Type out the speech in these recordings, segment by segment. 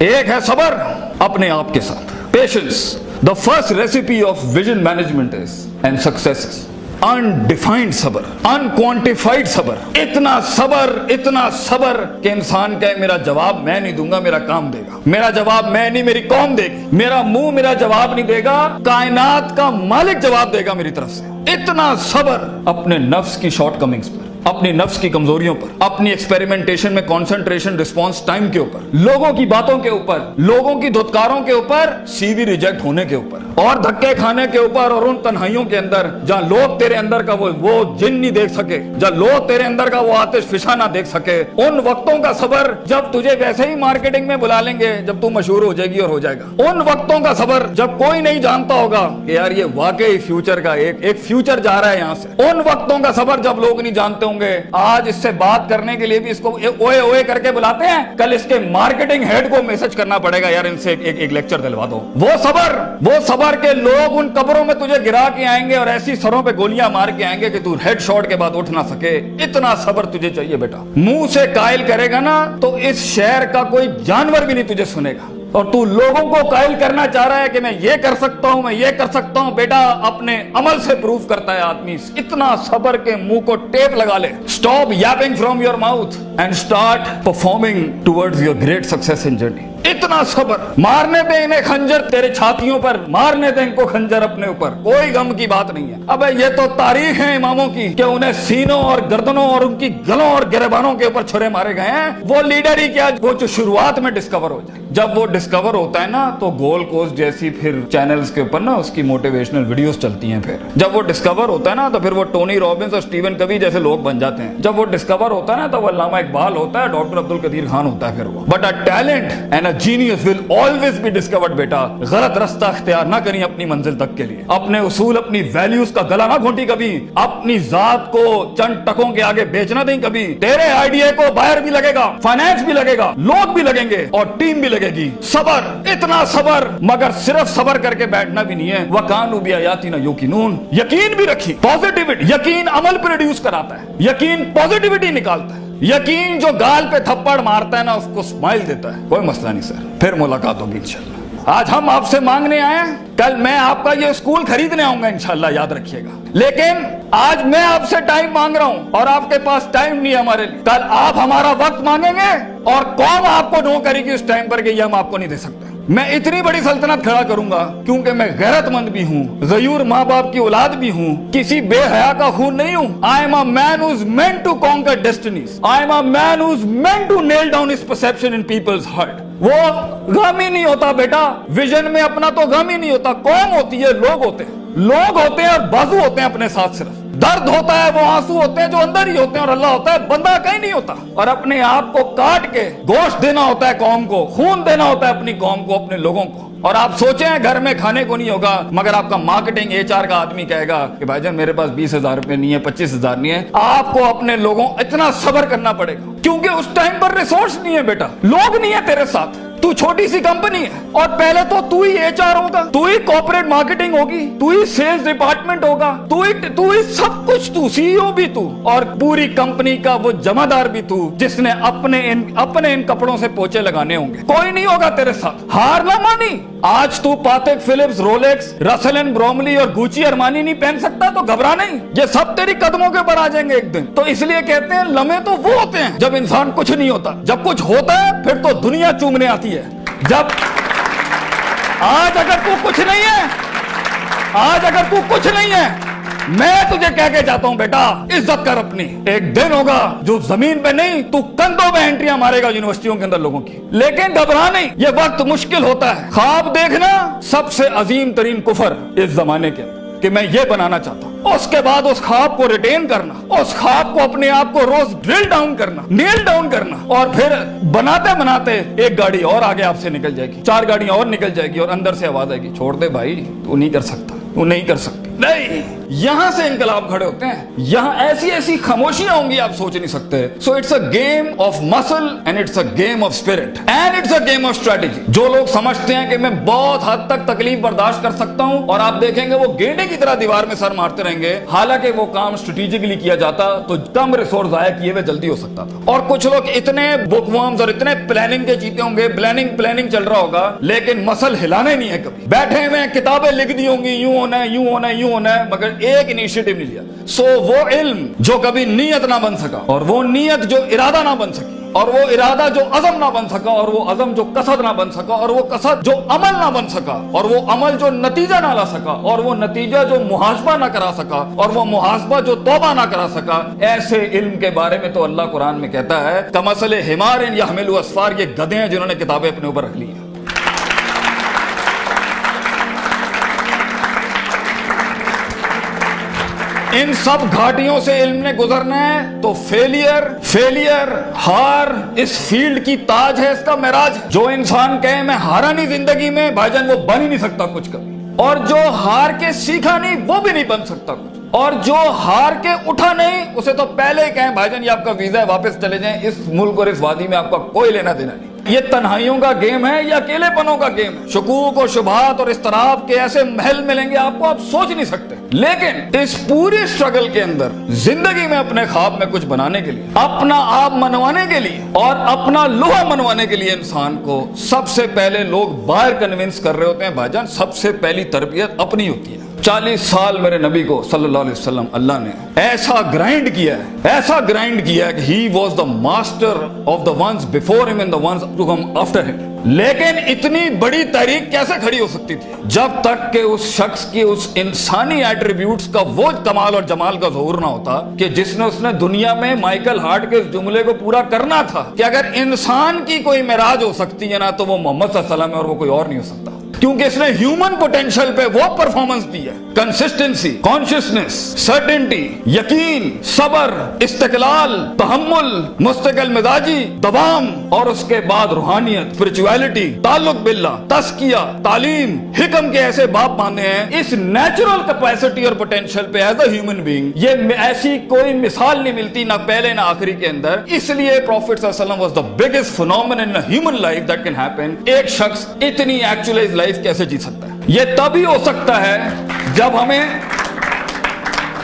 एक है सबर अपने आप के साथ, patience. The first recipe of vision management is and success is undefined सबर, अनक्वांटिफाइड सबर। इतना सबर कि इंसान कहे मेरा जवाब मैं नहीं दूंगा, मेरा काम देगा। मेरा जवाब मैं नहीं, मेरी कौम देगी। मेरा मुंह मेरा जवाब नहीं देगा, कायनात का मालिक जवाब देगा मेरी तरफ से। इतना सबर अपने नफ्स की शॉर्टकमिंग्स पर, अपनी नफ्स की कमजोरियों पर, अपनी एक्सपेरिमेंटेशन में कंसंट्रेशन रिस्पांस टाइम के ऊपर, लोगों की बातों के ऊपर, लोगों की धुतकारों के ऊपर, सीवी रिजेक्ट होने के ऊपर और धक्के खाने के ऊपर, और उन तन्हाइयों के अंदर जहां लोग तेरे अंदर का वो जिन नहीं देख सके, जहां लोग तेरे अंदर का वो आतिश फिशा ना देख सके, उन वक्तों का सबर जब तुझे वैसे ही मार्केटिंग में बुला लेंगे जब तू मशहूर हो जाएगी और हो जाएगा। उन वक्तों का सबर जब कोई नहीं जानता होगा कि यार ये वाकई फ्यूचर का एक फ्यूचर जा रहा है यहां से। उन वक्तों का सबर जब लोग नहीं जानते होंगे, आज इससे बात करने के लिए भी इसको ओए ओए करके बुलाते हैं, कल इसके मार्केटिंग हेड को मैसेज करना पड़ेगा यार इनसे एक लेक्चर दिलवा दो। वो सबर के लोग उन कब्रों में तुझे गिरा के आएंगे और ऐसी सरों पे गोलियां मार के आएंगे कि तू हेड शॉट के बाद उठ ना सके। इतना सबर तुझे चाहिए बेटा। मुंह से कायल करेगा ना तो इस शहर का कोई जानवर भी नहीं तुझे सुनेगा, और तू लोगों को कायल करना चाह रहा है कि मैं ये कर सकता हूं, मैं ये कर सकता हूं। बेटा अपने अमल से प्रूव करता है आदमी। इतना सबर के मुंह को टेप लगा ले। Stop Yaping from your mouth and start performing towards your great success in journey. इतना सबर। मारने दे इन्हें खंजर तेरे छातियों पर, मारने दे इनको खंजर अपने ऊपर, कोई गम की बात नहीं है। अबे ये तो तारीख है इमामों की कि उन्हें सीनों और गर्दनों और उनकी गलों और गिरबानों के ऊपर छुरे मारे गए हैं। वो लीडर ही क्या, वो जो शुरुआत में डिस्कवर हो जाए। जब वो डिस्कवर होता है ना तो गोल्ड कोस्ट जैसी फिर चैनल्स के ऊपर ना उसकी मोटिवेशनल वीडियोस चलती हैं। फिर जब वो डिस्कवर होता है ना तो फिर वो टोनी रॉबिन्स और स्टीवन कवी जैसे लोग बन जाते हैं। जब वो डिस्कवर होता है ना तो वो अल्लामा इकबाल होता है, डॉक्टर अब्दुल कदीर खान होता है। फिर वो but a talent and a genius will always be discovered. बेटा गलत रास्ता अख्तियार ना करिए अपनी मंजिल तक के लिए। अपने उसूल अपनी वैल्यूज का गला ना घोंटी कभी। अपनी जात को चंद टकों के आगे बेचना नहीं कभी। तेरे आइडिया को बायर भी लगेगा, फाइनेंस भी लगेगा, लोग भी लगेंगे और टीम भी लगेगी। सबर, इतना सबर। मगर सिर्फ सबर करके बैठना भी नहीं है। वकानु बिआयातिना युकिनून, यकीन भी रखी। पॉजिटिविटी, यकीन अमल प्रोड्यूस कराता है, यकीन पॉजिटिविटी निकालता है। यकीन जो गाल पे थप्पड़ मारता है ना उसको स्माइल देता है। कोई मसला नहीं सर, फिर मुलाकात होगी इंशाल्लाह। आज हम आपसे मांगने आए हैं, कल मैं आपका ये स्कूल खरीदने आऊंगा इंशाल्लाह, याद रखिएगा। लेकिन आज मैं आपसे टाइम मांग रहा हूं और आपके पास टाइम नहीं है हमारे लिए। कल आप हमारा वक्त मांगेंगे और कौन आपको नो करेगी उस टाइम पर कि ये हम आपको नहीं दे सकते। मैं इतनी बड़ी सल्तनत खड़ा करूंगा क्योंकि मैं गैरतमंद भी हूँ, गयूर माँ बाप की औलाद भी हूँ, किसी बेहया का खून नहीं हूँ। I am a man who is meant to conquer destinies. I am a man who is meant to nail down his perception in people's heart. वो गम ही नहीं होता बेटा, विजन में अपना तो गम ही नहीं होता। कौन होती है? लोग होते हैं। लोग होते हैं और बाजू होते हैं अपने साथ। सिर्फ दर्द होता है, वो आंसू होते हैं जो अंदर ही होते हैं, और अल्लाह होता है, बंदा कहीं नहीं होता। और अपने आप को काट के गोश्त देना होता है कौम को, खून देना होता है अपनी कौम को, अपने लोगों को। और आप सोचें घर में खाने को नहीं होगा मगर आपका मार्केटिंग HR का आदमी कहेगा कि भाईजान मेरे पास 20,000 रुपए नहीं है, 25,000 नहीं है। आपको अपने लोगों इतना सब्र करना पड़ेगा क्योंकि उस टाइम पर रिसोर्स नहीं है बेटा, लोग नहीं है तेरे साथ। तू छोटी सी कंपनी है और पहले तो तू ही HR होगा, तू ही कॉर्पोरेट मार्केटिंग होगी, तू ही सेल्स डिपार्टमेंट होगा, तू ही सब कुछ, तू CEO भी तू और पूरी कंपनी का वो जमादार भी तू, जिसने अपने इन कपड़ों से पोछे लगाने होंगे। कोई नहीं होगा तेरे साथ। हार ना मानी। आज तू पातेक Philips, Rolex, Russell and Bromley और गुची अरमानी नहीं पहन सकता तो घबरा नहीं, ये सब तेरी कदमों के ऊपर आ जाएंगे एक दिन। तो इसलिए कहते हैं लम्हे तो वो होते हैं जब इंसान कुछ नहीं होता। जब कुछ होता है फिर तो दुनिया चूमने आती है। जब आज अगर तू कुछ नहीं है, आज अगर तू कुछ नहीं है, मैं तुझे कह के जाता हूं बेटा इज्जत कर अपनी। एक दिन होगा जो जमीन पे नहीं तू कंधों पे एंट्रियां मारेगा यूनिवर्सिटियों के अंदर लोगों की। लेकिन घबरा नहीं, ये वक्त मुश्किल होता है। ख्वाब देखना सबसे अजीम तरीन कुफर इस जमाने के कि मैं ये बनाना चाहता हूं। उसके बाद उस ख्वाब को रिटेन करना, उस ख्वाब को अपने आप को रोज ड्रिल डाउन करना, नेल डाउन करना, और फिर बनाते बनाते एक गाड़ी और आगे आपसे निकल जाएगी, 4 गाड़ियां और निकल जाएगी और अंदर से आवाज आएगी छोड़ दे भाई, तू नहीं कर सकता, तू नहीं कर सकती। नहीं, यहां से इंकलाब खड़े होते हैं, यहां ऐसी ऐसी खामोशियां होंगी आप सोच नहीं सकते। So it's a game of muscle and it's a game of spirit and it's a game of strategy. जो लोग समझते हैं कि मैं बहुत हद तक तकलीफ बर्दाश्त कर सकता हूं और आप देखेंगे वो गेंडे की तरह दीवार में सर मारते रहेंगे, हालांकि वो काम स्ट्रेटेजिकली किया जाता तो कम रिसोर्स जाया किए हुए जल्दी हो सकता था। और कुछ लोग इतने बुकवर्म्स और इतने प्लानिंग के जीते होंगे, प्लानिंग चल रहा होगा, लेकिन मसल हिलाने नहीं है, कभी बैठे हुए किताबें लिख दी होंगी यूं होना है यूं होना है यूं होना है, मगर एक इनिशिएटिव नहीं लिया। सो वो इल्म जो कभी नीयत ना बन सका, और वो नीयत जो इरादा ना बन सकी, और वो इरादा जो अज़म ना बन सका, और वो अज़म जो कसद ना बन सका, और वो कसद जो अमल ना बन सका, और वो अमल जो नतीजा ना ला सका, और वो नतीजा जो मुहासबा ना करा सका, और वो मुहासबा जो तौबा ना करा सका, ऐसे इल्म के बारे में तो अल्लाह कुरान में कहता है कमसले हिमारिन यहमिलु अस्फार, ये गधे हैं जिन्होंने किताबें अपने ऊपर रख ली हैं। इन सब घाटियों से इल्म ने गुजरना है तो फेलियर हार इस फील्ड की ताज है, इसका महराज है। जो इंसान कहे मैं हारा नहीं जिंदगी में, भाईजान वो बन ही नहीं सकता कुछ कभी, और जो हार के सीखा नहीं वो भी नहीं बन सकता कुछ, और जो हार के उठा नहीं उसे तो पहले ही कहें भाईजान ये आपका वीजा है, वापस चले जाएं, इस मुल्क और इस वादी में आपका कोई लेना देना नहीं। ये तन्हाइयों का गेम है या अकेलेपनों का गेम है। शुकूक और शुबहात और इस्तराब के ऐसे महल मिलेंगे आपको, आप सोच नहीं सकते। लेकिन इस पूरे स्ट्रगल के अंदर जिंदगी में अपने ख्वाब में कुछ बनाने के लिए, अपना आप मनवाने के लिए और अपना लोहा मनवाने के लिए इंसान को सबसे पहले लोग बाहर कन्विंस कर रहे होते हैं, भाईजान सबसे पहली तरबियत अपनी होती है। 40 साल मेरे नबी को सल्लल्लाहु अलैहि वसल्लम अल्लाह ने ऐसा ग्राइंड किया है कि he was the master of the ones before him and the ones to come after him. लेकिन इतनी बड़ी तहरीक कैसे खड़ी हो सकती थी जब तक कि उस शख्स की उस इंसानी एट्रीब्यूट्स का वो कमाल और जमाल का ज़हूर ना होता कि जिसने उसने दुनिया में माइकल हार्ट के जुमले को पूरा करना था कि अगर इंसान की कोई मेराज हो सकती है ना तो वो मोहम्मद सल्लल्लाहु अलैहि वसल्लम है और वो कोई और नहीं हो सकता, क्योंकि इसने ह्यूमन पोटेंशियल पे वो परफॉर्मेंस दी है। कंसिस्टेंसी, कॉन्शियसनेस, सर्टेनिटी, यकीन, सब्र, इस्तिकलाल, तहम्मुल, मुस्तकिल मिजाजी, दबाम, और उसके बाद रूहानियत, स्पिरिचुअलिटी, ताल्लुक बिल्लाह, तस्किया, तालीम, हिकम के ऐसे बाप बांधे हैं। इस नेचुरल कैपेसिटी और पोटेंशियल पे एज अ ह्यूमन बीइंग ये ऐसी कोई मिसाल नहीं मिलती ना पहले ना आखिरी के अंदर। इसलिए प्रॉफिट सल्लल्लाहु अलैहि वसल्लम was the biggest phenomenon in human life that can happen. एक शख्स इतनी एक्चुअलाइज लाइफ कैसे जी सकता है? ये तभी हो सकता है जब हमें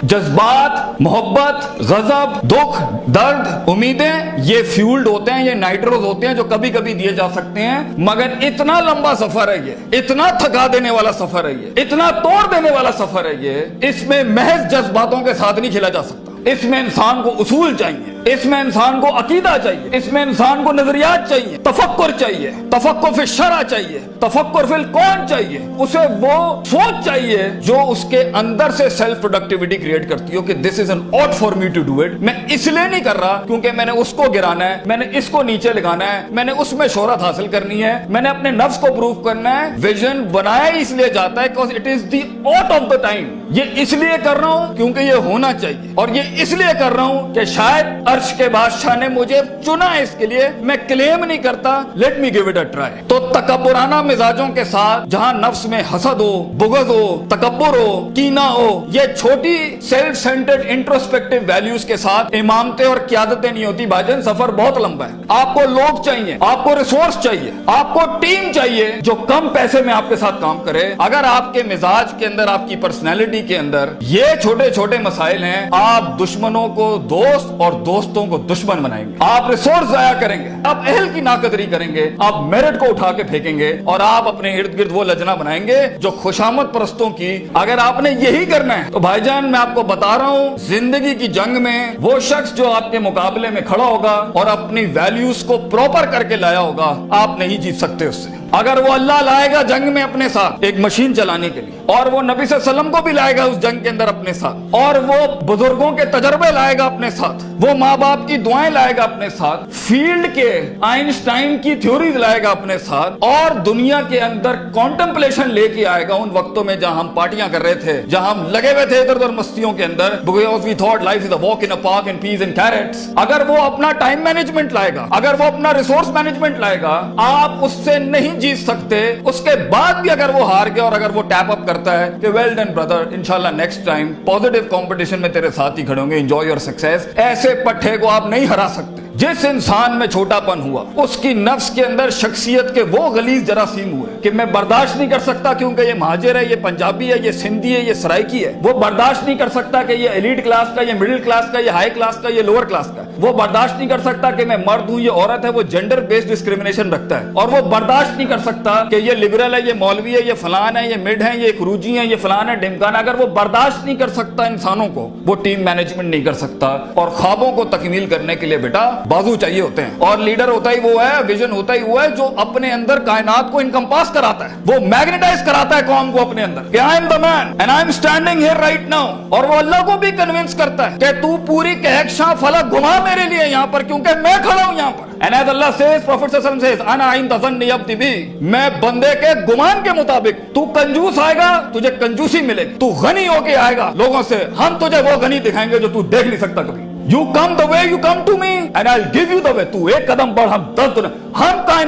जज्बात, मोहब्बत, गजब, दुख, दर्द, उम्मीदें ये फ्यूल्ड होते हैं, ये नाइट्रोज होते हैं जो कभी कभी दिए जा सकते हैं, मगर इतना लंबा सफर है ये, इतना थका देने वाला सफर है ये, इतना तोड़ देने वाला सफर है ये, इसमें महज जज्बातों के साथ नहीं खेला जा सकता। इसमें इंसान को उसूल चाहिए, इसमें इंसान को अकीदा चाहिए, इसमें इंसान को नजरियात चाहिए, तफक्कुर चाहिए, तफक्कुर फिल शरअ चाहिए, तफक्कुर फिल कौन चाहिए, उसे वो सोच चाहिए जो उसके अंदर से सेल्फ प्रोडक्टिविटी क्रिएट करती हो कि this is an ought for me to do it. मैं इसलिए नहीं कर रहा क्योंकि मैंने उसको गिराना है, मैंने इसको नीचे लगाना है, मैंने उसमें शोहरत हासिल करनी है, मैंने अपने नफ्स को प्रूव करना है। विजन बनाया इसलिए जाता है because it is the ought of the time. ये इसलिए कर रहा हूं क्योंकि ये होना चाहिए, और ये इसलिए कर रहा हूं कि शायद अर्श के बादशाह ने मुझे चुना है इसके लिए। मैं क्लेम नहीं करता, let me give it a try. तो तकब्बुराना मिजाजों के साथ जहां नफ्स में हसद हो, बुग़्ज़ हो, तकब्बुर हो, कीना हो, ये छोटी सेल्फ सेंटर्ड इंट्रोस्पेक्टिव वैल्यूज के साथ इमामतें और क़यादतें नहीं होती भाईजान। सफर बहुत लंबा है। आपको लोग चाहिए, आपको रिसोर्स चाहिए, आपको टीम चाहिए जो कम पैसे में आपके साथ काम करे। अगर आपके मिजाज के अंदर, आपकी पर्सनैलिटी के अंदर ये छोटे छोटे मसाइल हैं, आप दुश्मनों को दोस्त और दोस्तों को दुश्मन बनाएंगे, आप रिसोर्स जाया करेंगे, आप अहल की नाकदरी करेंगे, आप मेरिट को उठा के फेंकेंगे, और आप अपने इर्द गिर्द वो लजना बनाएंगे जो खुशामद परस्तों की। अगर आपने यही करना है तो भाईजान मैं आपको बता रहा हूं, जिंदगी की जंग में वो शख्स जो आपके मुकाबले में खड़ा होगा और अपनी वैल्यूज को प्रॉपर करके लाया होगा, आप नहीं जीत सकते उससे। अगर वो अल्लाह लाएगा जंग में अपने साथ एक मशीन चलाने के लिए, और वो नबी सल्लल्लाहु अलैहि वसल्लम को भी लाएगा उस जंग के अंदर अपने साथ, और वो बुजुर्गों के तजर्बे लाएगा अपने साथ, वो माँ बाप की दुआएं लाएगा अपने साथ, फील्ड के आइंस्टाइन की थ्योरीज लाएगा अपने साथ, और दुनिया के अंदर कॉन्टेम्पलेशन लेके आएगा उन वक्तों में जहां हम पार्टियां कर रहे थे, जहां हम लगे हुए थे इधर उधर मस्तियों के अंदर, because we thought life is a walk in a park and peas and carrots। अगर वो अपना टाइम मैनेजमेंट लाएगा, अगर वो अपना रिसोर्स मैनेजमेंट लाएगा, आप उससे नहीं जीत सकते। उसके बाद भी अगर वो हार गया और अगर वो टैप अप करता है कि वेल डन ब्रदर, इंशाल्लाह नेक्स्ट टाइम पॉजिटिव कंपटीशन में तेरे साथ ही खड़े होंगे. Enjoy your success. ऐसे पट्टे को आप नहीं हरा सकते. जिस इंसान में छोटापन हुआ उसकी नफ्स के अंदर शख्सियत के वो गलीज जरासीम हुए कि मैं बर्दाश्त नहीं कर सकता क्योंकि ये महाजिर है, ये पंजाबी है, ये सिंधी है, ये सराइकी है. वो बर्दाश्त नहीं कर सकता कि ये एलीट क्लास का, ये मिडिल क्लास का, ये हाई क्लास का, ये लोअर क्लास का. वो बर्दाश्त नहीं कर सकता कि मैं मर्द हूं, ये औरत है. वो जेंडर बेस्ड डिस्क्रिमिनेशन रखता है. और वो बर्दाश्त नहीं कर सकता कि ये लिबरल है, ये मौलवी है, ये फलान है, ये मिड है, ये क्रूजी है, ये फलान है, ढिमकाना. अगर वो बर्दाश्त नहीं कर सकता इंसानों को, वो टीम मैनेजमेंट नहीं कर सकता. और ख्वाबों को तकमील करने के लिए बेटा बाजू चाहिए होते हैं. और लीडर होता ही वो है, विजन होता ही वो है जो अपने अंदर कायनात को इनकम्पास कराता है. वो मैग्नेटाइज कराता है कौम को अपने अंदर कि I am the man and I am standing here right now. और वो अल्लाह को भी कन्विंस करता है कि तू पूरी कहकशां फलक घुमा मेरे लिए यहां पर, क्योंकि मैं खड़ा हूं यहां पर. And as Allah says, Prophet sallallahu alaihi wasallam says, "Ana inda zanni abdi bi." मैं बंदे के गुमान के मुताबिक. तू कंजूस आएगा तुझे कंजूसी मिलेगी. तू गनी होके आएगा लोगों से, हम तुझे वो गनी दिखाएंगे जो तू देख नहीं सकता कभी. You come the way you come to me and I'll give you the way. तू एक कदम बढ़, हम 10 दुना.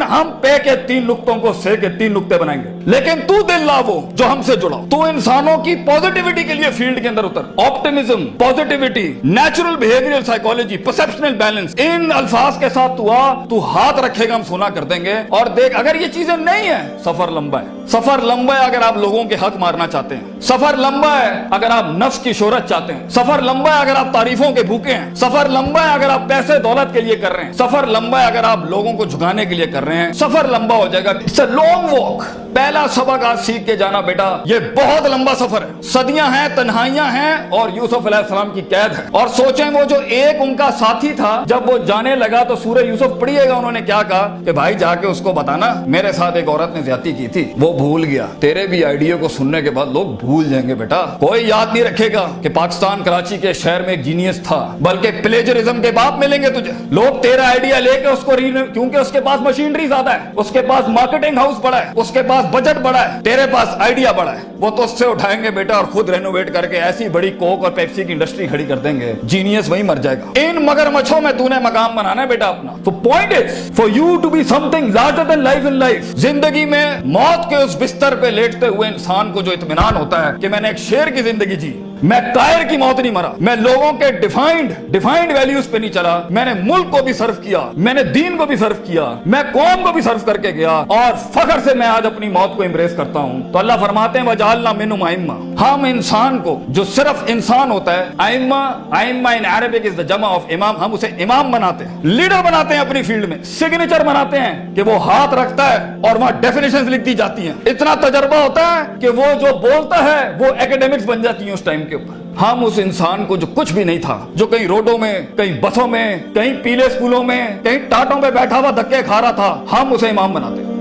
हम पे के 3 नुक्तों को से के 3 नुक्ते बनाएंगे. लेकिन तू दिल ला वो जो हमसे जुड़ा. तू इंसानों की पॉजिटिविटी के लिए फील्ड के अंदर उतर. Optimism, positivity, natural behavioural psychology, perceptional balance, इन अल्फाज के साथ तू आ. तू हाथ रखेगा हम सोना कर देंगे. और देख, अगर ये चीजें नहीं है, सफर लंबा है. सफर लंबा है अगर आप लोगों के हक मारना चाहते हैं. सफर लंबा है अगर आप नफ्स की शोहरत चाहते हैं. सफर लंबा है अगर आप तारीफों के भूखे हैं. सफर लंबा है अगर आप पैसे दौलत के लिए कर रहे हैं. सफर लंबा है अगर आप लोगों को झुकाने के लिए कर रहे हैं. सफर लंबा हो जाएगा. It's a long walk. पहला सबक आज सीख के जाना बेटा, ये बहुत लंबा सफर है. सदियां हैं, तन्हाइयां हैं और यूसुफ अलैहिस्सलाम की कैद है. और सोचें वो जो एक उनका साथी था, जब वो जाने लगा तो सूरह यूसुफ पढ़िएगा उन्होंने क्या कहा कि भाई जाके उसको बताना मेरे साथ एक औरत ने ज्यादती की थी. वो भूल गया. तेरे भी आइडिया को सुनने के बाद लोग भूल जाएंगे बेटा. कोई याद नहीं रखेगा कि पाकिस्तान कराची के शहर में एक जीनियस था, बल्कि प्लेजरिज्म के बाप मिलेंगे तुझे. लोग तेरा आइडिया लेके उसको क्योंकि उसके पास मशीनरी ज्यादा है, उसके पास मार्केटिंग हाउस बड़ा है, उसके पास बजट बड़ा है, तेरे पास आइडिया बड़ा है. वो तो उससे उठाएंगे बेटा और खुद रेनोवेट करके ऐसी बड़ी कोक और पेप्सी की इंडस्ट्री खड़ी कर देंगे. जीनियस वहीं मर जाएगा. इन मगरमच्छों में तूने मकाम बनाना है बेटा अपना. तो point is for you to be something larger than life in life. जिंदगी में मौत के उस बिस्तर पे लेटते हुए इंसान को जो इत्मीनान होता है कि मैंने एक शेर की जिंदगी जी, मैं कायर की मौत नहीं मरा, मैं लोगों के डिफाइंड वैल्यूज पे नहीं चला, मैंने मुल्क को भी सर्व किया, मैंने दीन को भी सर्व किया, मैं कौम को भी सर्व करके गया और फख्र से मैं आज अपनी मौत को एम्ब्रेस करता हूं. तो अल्लाह फरमाते हैं वजालना मिनहुम आइम्मा. हम इंसान को जो सिर्फ इंसान होता है, आइम्मा इन अरबिक इज द जमा ऑफ इमाम, हम उसे इमाम बनाते हैं, लीडर बनाते हैं अपनी फील्ड में, सिग्नेचर बनाते हैं कि वो हाथ रखता है और वहां डेफिनेशंस लिख दी जाती हैं. इतना तजर्बा होता है कि वो जो बोलता है वो एकेडमिक्स बन जाती है उस टाइम के ऊपर. हम उस इंसान को जो कुछ भी नहीं था, जो कहीं रोडों में, कहीं बसों में, कहीं पीले स्कूलों में, कहीं टाटों पे बैठा हुआ धक्के खा रहा था, हम उसे इमाम बनाते हैं.